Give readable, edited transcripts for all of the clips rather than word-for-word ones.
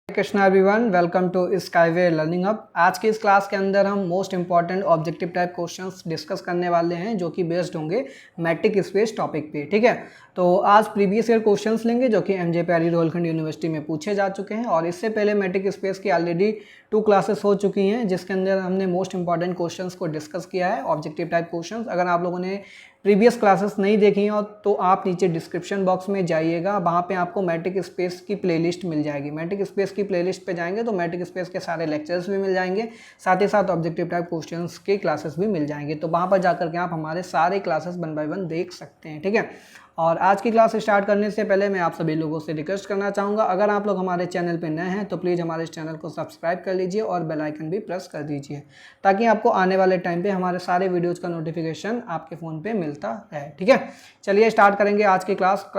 Krishna everyone, welcome to Skyway learning hub. आज की इस क्लास के अंदर हम most important objective type questions discuss करने वाले हैं जो कि बेस्ड होंगे मैट्रिक स्पेस टॉपिक पे। ठीक है, तो आज प्रीवियस ईयर क्वेश्चंस लेंगे जो कि एमजे प्यारी रोहिलखंड यूनिवर्सिटी में पूछे जा चुके हैं और इससे पहले मैट्रिक स्पेस की ऑलरेडी 2 क्लासेस हो चुकी हैं जिसके अंदर हमने मोस्ट इंपॉर्टेंट क्वेश्चंस को डिस्कस किया है, ऑब्जेक्टिव टाइप क्वेश्चंस। अगर आप लोगों ने प्रीवियस क्लासेस नहीं देखी हैं तो आप नीचे डिस्क्रिप्शन बॉक्स में जाइएगा, वहाँ पे आपको मैट्रिक स्पेस की प्लेलिस्ट मिल जाएगी। मैट्रिक स्पेस की प्लेलिस्ट पे जाएंगे तो मैट्रिक स्पेस के सारे लेक्चर्स भी मिल जाएंगे, साथ ही साथ ऑब्जेक्टिव टाइप क्वेश्चंस की क्लासेस भी मिल जाएंगे। तो वहाँ पर जाकर के आप हमारे सारे क्लासेस 1 बाय 1 देख सकते हैं। ठीक है, और आज की क्लास स्टार्ट करने से पहले मैं आप सभी लोगों से रिक्वेस्ट करना चाहूँगा, अगर आप लोग हमारे चैनल पर नए हैं तो प्लीज़ हमारे इस चैनल को सब्सक्राइब कर लीजिए और बेल आइकन भी प्रेस कर दीजिए ताकि आपको आने वाले टाइम पे हमारे सारे वीडियोज़ का नोटिफिकेशन आपके फ़ोन पे मिलता रहे। ठीक है, चलिए स्टार्ट करेंगे आज की क्लास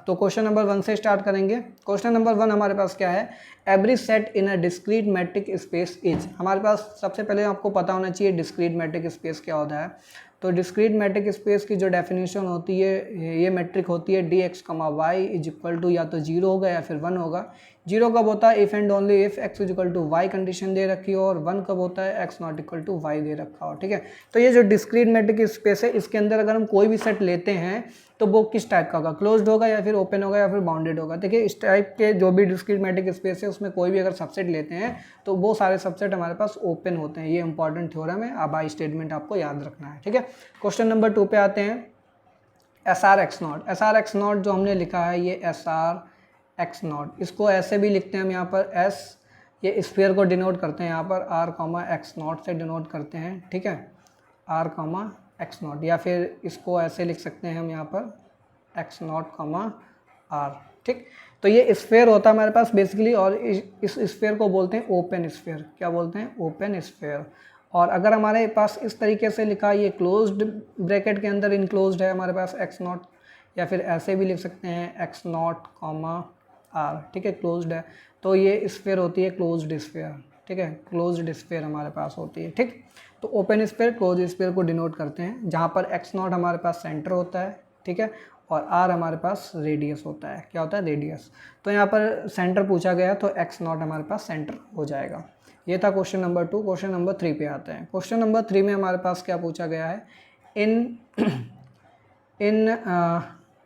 तो क्वेश्चन नंबर 1 से स्टार्ट करेंगे। क्वेश्चन नंबर 1 हमारे पास क्या है, every set in a discrete matric space is. हमारे पास सबसे पहले आपको पता होना चाहिए डिस्क्रीट मैट्रिक स्पेस क्या होता है। तो डिस्क्रीट मैट्रिक स्पेस की जो डेफिनेशन होती है, ये मैट्रिक होती है डी एक्स कमा वाई इज इक्वल टू या तो 0 होगा या फिर 1 होगा। 0 कब होता है, if and only if X is equal to Y condition दे रखी हो, और 1 कब होता है, X not equal to Y दे रखा हो। ठीक है, तो ये जो डिस्क्रीट मैट्रिक स्पेस है इसके अंदर अगर हम कोई भी सेट लेते हैं तो वो किस टाइप का होगा, क्लोज्ड होगा या फिर ओपन होगा या फिर बाउंडेड होगा। देखिए इस टाइप के जो भी डिस्क्रीट मैट्रिक स्पेस है उसमें कोई भी अगर सबसेट लेते हैं तो वो सारे सबसेट हमारे पास ओपन होते हैं। ये इंपॉर्टेंट थ्योरम है, अब आई स्टेटमेंट आपको याद रखना है। ठीक है, क्वेश्चन नंबर 2 पे आते हैं। S R x not, S R x not जो हमने लिखा है ये एस आर एक्स नॉट, इसको ऐसे भी लिखते हैं हम यहाँ पर एस, ये स्फीयर को डिनोट करते हैं यहाँ पर आर कॉमा एक्स नॉट से डिनोट करते हैं। ठीक है, आर कॉमा एक्स नॉट, या फिर इसको ऐसे लिख सकते हैं हम यहाँ पर एक्स नॉट कॉमा आर। ठीक, तो ये स्फीयर होता है हमारे पास बेसिकली, और इस स्फीयर को बोलते हैं ओपन स्फीयर। क्या बोलते हैं, ओपन स्फीयर। और अगर हमारे पास इस तरीके से लिखा, ये क्लोज्ड ब्रैकेट के अंदर इनक्लोज्ड है हमारे पास एक्स नॉट, या फिर ऐसे भी लिख सकते हैं एक्स नॉट कॉमा आर। ठीक है, क्लोज्ड है तो ये स्फीयर होती है क्लोज्ड स्फीयर। ठीक है, क्लोज्ड स्फीयर हमारे पास होती है। ठीक, तो ओपन स्फीयर क्लोज स्फीयर को डिनोट करते हैं जहाँ पर एक्स नॉट हमारे पास सेंटर होता है। ठीक है, और आर हमारे पास रेडियस होता है। क्या होता है, रेडियस। तो यहाँ पर सेंटर पूछा गया तो एक्स नॉट हमारे पास सेंटर हो जाएगा। ये था क्वेश्चन नंबर 2। क्वेश्चन नंबर 3 पे आते हैं। क्वेश्चन नंबर 3 में हमारे पास क्या पूछा गया है, in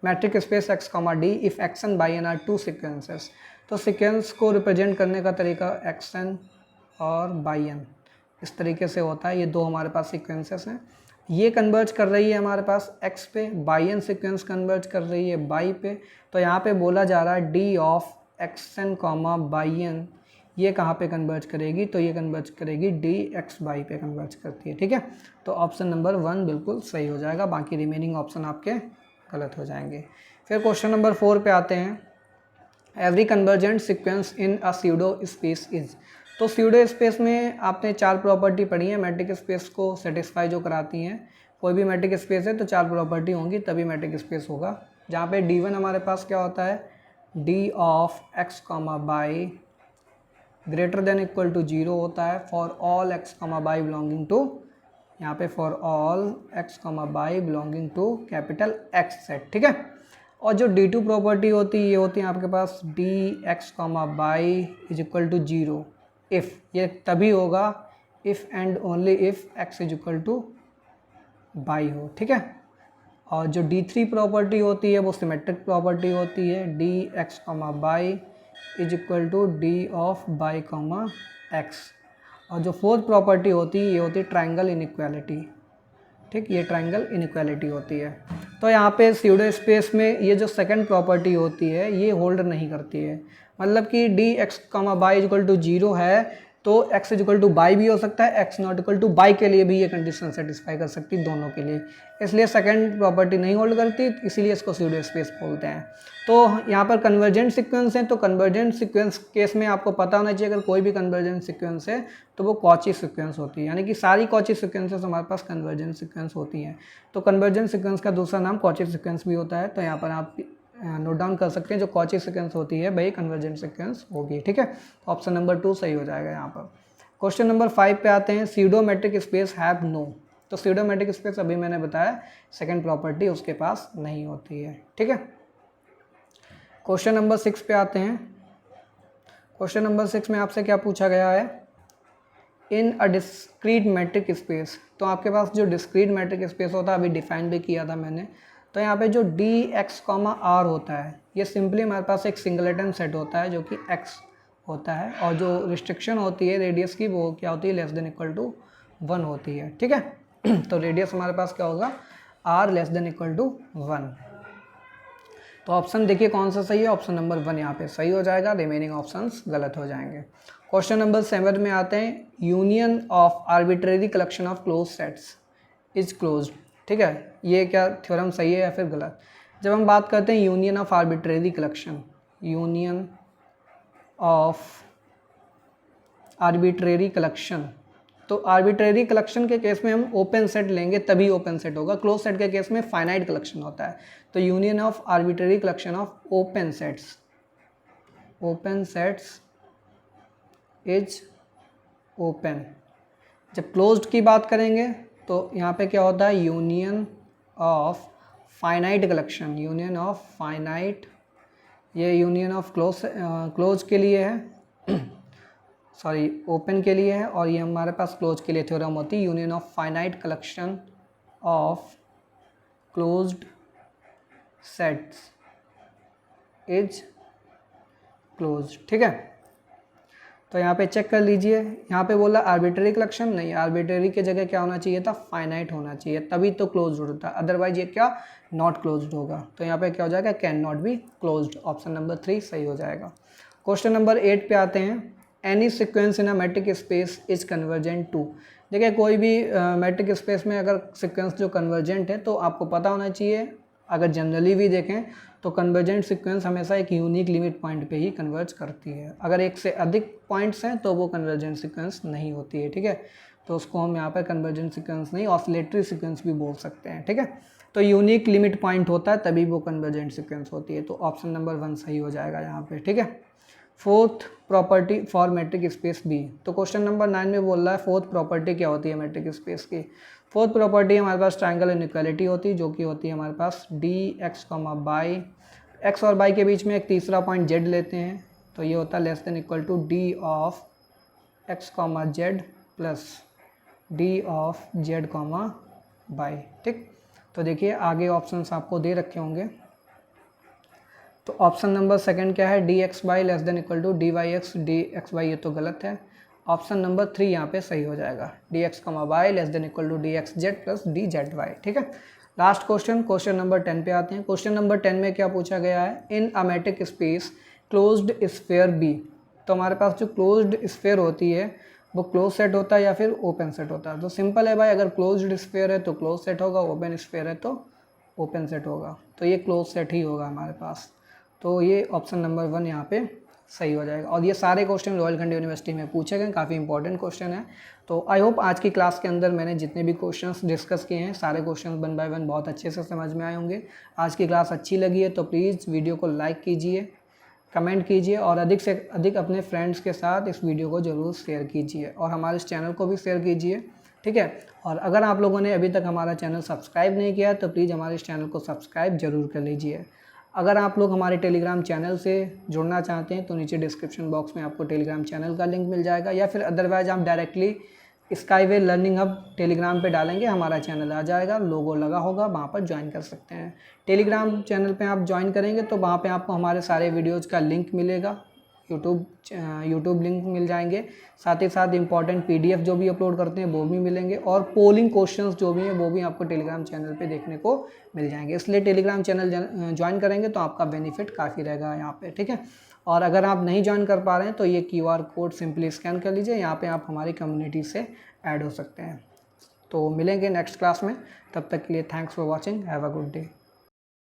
metric space X comma D if X N Y N are 2 sequences. तो सीक्वेंस को रिप्रेजेंट करने का तरीका एक्स एन और बाई एन इस तरीके से होता है। ये 2 हमारे पास सीक्वेंसेस हैं, ये कन्वर्ज कर रही है हमारे पास x पे, बाई एन सीक्वेंस कन्वर्ज कर रही है बाई पे। तो यहाँ पे बोला जा रहा है D of X N comma Y N ये कहाँ पे कन्वर्ज करेगी, तो ये कन्वर्ज करेगी डी एक्स बाई पे कन्वर्ज करती है। ठीक है, तो ऑप्शन नंबर 1 बिल्कुल सही हो जाएगा, बाकी रिमेनिंग ऑप्शन आपके गलत हो जाएंगे। फिर क्वेश्चन नंबर 4 पे आते हैं। Every convergent sequence in a pseudo space is. तो स्यूडो स्पेस में आपने 4 प्रॉपर्टी पढ़ी है मैट्रिक स्पेस को सेटिस्फाई जो कराती हैं। कोई भी मैट्रिक स्पेस है तो 4 प्रॉपर्टी होंगी तभी मैट्रिक स्पेस होगा, जहाँ पे D1 हमारे पास क्या होता है, D of X comma Y greater than equal to 0 होता है for all X comma Y belonging to, यहाँ पे for all X comma Y belonging to capital X set. ठीक है, और जो D2 प्रॉपर्टी होती है ये होती है आपके पास D X comma Y is equal to 0 if, ये तभी होगा if and only if X is equal to Y हो। ठीक है, और जो D3 प्रॉपर्टी होती है वो सिमेट्रिक प्रॉपर्टी होती है, D X comma Y is equal to D of Y comma X. और जो 4th प्रॉपर्टी होती है ये होती है ट्रायंगल इनइक्वालिटी। ठीक, ये ट्रायंगल इनइक्वालिटी होती है। तो यहाँ पे स्यूडो स्पेस में ये जो सेकंड प्रॉपर्टी होती है ये होल्ड नहीं करती है, मतलब कि D X comma Y is equal to 0 है तो X is equal to Y भी हो सकता है, X not equal to Y के लिए भी ये कंडीशन सेटिस्फाई कर सकती है, दोनों के लिए। इसलिए सेकंड प्रॉपर्टी नहीं होल्ड करती, इसीलिए इसको स्यूडो स्पेस बोलते हैं। तो यहाँ पर कन्वर्जेंट सीक्वेंस है, तो कन्वर्जेंट सीक्वेंस केस में आपको पता होना चाहिए अगर कोई भी कन्वर्जेंट सीक्वेंस है तो वो कॉची सीक्वेंस होती है, यानी कि सारी कॉची सीक्वेंसेस हमारे पास कन्वर्जेंट सीक्वेंस होती हैं। तो कन्वर्जेंट सीक्वेंस का दूसरा नाम कॉची सीक्वेंस भी होता है, तो यहाँ पर आप नोट डाउन कर सकते हैं जो कॉची सीक्वेंस होती है भाई कन्वर्जेंट सीक्वेंस होगी। ठीक है, ऑप्शन नंबर 2 सही हो जाएगा यहाँ पर। क्वेश्चन नंबर 5 पे आते हैं। स्यूडोमेट्रिक स्पेस हैव नो। तो स्यूडोमेट्रिक स्पेस अभी मैंने बताया सेकंड प्रॉपर्टी उसके पास नहीं होती है। ठीक है, क्वेश्चन नंबर 6 पे आते हैं। क्वेश्चन नंबर 6 में आपसे क्या पूछा गया है, in a discrete matric space. तो आपके पास जो डिस्क्रीट मैट्रिक स्पेस होता है अभी डिफाइन भी किया था मैंने, तो यहाँ पे जो डी एक्स कॉमा आर होता है ये सिंपली हमारे पास एक सिंगलेटन सेट होता है जो कि एक्स होता है, और जो रिस्ट्रिक्शन होती है रेडियस की वो क्या होती है, लेस देन इक्वल टू 1 होती है, ठीक है। तो रेडियस हमारे पास क्या होगा, R less than equal to 1। तो ऑप्शन देखिए कौन सा सही है, ऑप्शन नंबर 1 यहाँ पे सही हो जाएगा, रिमेनिंग ऑप्शंस गलत हो जाएंगे। क्वेश्चन नंबर 7 में आते हैं, union of arbitrary collection of close sets is closed, ठीक है। ये क्या थ्योरम सही है या फिर गलत। जब हम बात करते हैं union of arbitrary collection, union of arbitrary collection, तो आर्बिट्रेरी कलेक्शन के केस में हम ओपन सेट लेंगे तभी ओपन सेट होगा, क्लोज सेट के केस में फाइनाइट कलेक्शन होता है। तो union of arbitrary collection of open sets is open. जब क्लोज्ड की बात करेंगे तो यहाँ पे क्या होता है, union of finite collection, union of finite, ये यूनियन ऑफ क्लोज के लिए है सॉरी ओपन के लिए है, और ये हमारे पास क्लोज के लिए थ्योरम होती है, union of finite collection of closed sets is close, ठीक है। तो यहाँ पे चेक कर लीजिए, यहाँ पे बोला आर्बिट्रेरी कलेक्शन, नहीं, आर्बिट्रेरी के जगह क्या होना चाहिए था, फाइनाइट होना चाहिए, तभी तो क्लोज होता है, अदरवाइज ये क्या नॉट क्लोज्ड होगा। तो यहाँ पे क्या हो जाएगा, can not be closed, option number 3 सही हो जाएगा। क्वेश्चन नंबर 8 पे आते हैं, any sequence in a metric space is convergent to. देखिए कोई भी मैट्रिक स्पेस में अगर सिक्वेंस जो कन्वर्जेंट है तो आपको पता होना चाहिए, अगर जनरली भी देखें तो कन्वर्जेंट सीक्वेंस हमेशा एक यूनिक लिमिट पॉइंट पे ही कन्वर्ज करती है, अगर एक से अधिक पॉइंट्स हैं तो वो कन्वर्जेंट सीक्वेंस नहीं होती है, ठीक है। तो उसको हम यहाँ पर कन्वर्जेंट सीक्वेंस नहीं, ऑसिलेटरी सीक्वेंस भी बोल सकते हैं, ठीक है। तो यूनिक लिमिट पॉइंट होता है तभी वो कन्वर्जेंट सीक्वेंस होती है, तो ऑप्शन नंबर 1 सही हो जाएगा यहाँ पे, ठीक है। Fourth property for metric space B. तो क्वेश्चन नंबर 9 में बोल रहा है फोर्थ प्रॉपर्टी क्या होती है मैट्रिक स्पेस की। फोर्थ प्रॉपर्टी हमारे पास ट्रायंगल इनइक्वालिटी होती है, जो कि होती है हमारे पास D X comma Y, X और बाई के बीच में एक तीसरा पॉइंट जेड लेते हैं, तो ये होता है less than equal to D of X comma Z plus D of Z comma Y, ठीक। तो देखिए आगे ऑप्शंस आपको दे रखे होंगे, तो ऑप्शन नंबर 2 क्या है, D X Y less than equal to D Y X, D X Y ये तो गलत है, ऑप्शन नंबर 3 यहाँ पे सही हो जाएगा, D X comma Y less than equal to D X Z plus D Z Y, ठीक है। लास्ट क्वेश्चन नंबर 10 पे आते हैं। क्वेश्चन नंबर 10 में क्या पूछा गया है, in a metric space closed sphere B. तो हमारे पास जो क्लोज्ड स्फीयर होती है वो क्लोज सेट होता है या फिर ओपन सेट होता है। तो सिंपल है भाई, अगर क्लोज्ड स्फीयर है तो क्लोज सेट होगा, ओपन स्फीयर है तो ओपन सेट होगा, तो ये क्लोज सेट ही होगा हमारे पास। तो ये ऑप्शन नंबर 1 यहाँ पे सही हो जाएगा। और ये सारे क्वेश्चन रॉयलखंड यूनिवर्सिटी में पूछे गए, काफ़ी इंपॉर्टेंट क्वेश्चन है। तो आई होप आज की क्लास के अंदर मैंने जितने भी क्वेश्चंस डिस्कस किए हैं सारे क्वेश्चंस 1 बाय 1 बहुत अच्छे से समझ में आए होंगे। आज की क्लास अच्छी लगी है तो प्लीज़ वीडियो को लाइक कीजिए, कमेंट कीजिए और अधिक से अधिक अपने फ्रेंड्स के साथ इस वीडियो को ज़रूर शेयर कीजिए और हमारे इस चैनल को भी शेयर कीजिए, ठीक है। और अगर आप लोगों ने अभी तक हमारा चैनल सब्सक्राइब नहीं किया तो प्लीज़ हमारे इस चैनल को सब्सक्राइब जरूर कर लीजिए। अगर आप लोग हमारे टेलीग्राम चैनल से जुड़ना चाहते हैं तो नीचे डिस्क्रिप्शन बॉक्स में आपको टेलीग्राम चैनल का लिंक मिल जाएगा, या फिर अदरवाइज आप directly skyway learning hub Telegram पे डालेंगे, हमारा चैनल आ जाएगा, लोगो लगा होगा, वहाँ पर ज्वाइन कर सकते हैं। टेलीग्राम चैनल पे आप ज्वाइन करेंगे तो वहाँ पे आपको हमारे सारे वीडियोज़ का लिंक मिलेगा, यूट्यूब लिंक मिल जाएंगे, साथ ही साथ इंपॉर्टेंट PDF जो भी अपलोड करते हैं वो भी मिलेंगे, और पोलिंग क्वेश्चंस जो भी हैं वो भी आपको टेलीग्राम चैनल पे देखने को मिल जाएंगे। इसलिए टेलीग्राम चैनल ज्वाइन करेंगे तो आपका बेनिफिट काफ़ी रहेगा यहाँ पे, ठीक है। और अगर आप नहीं ज्वाइन कर पा रहे हैं तो ये QR कोड सिंपली स्कैन कर लीजिए, यहाँ पर आप हमारी कम्युनिटी से ऐड हो सकते हैं। तो मिलेंगे नेक्स्ट क्लास में, तब तक के लिए thanks for watching, have a good day.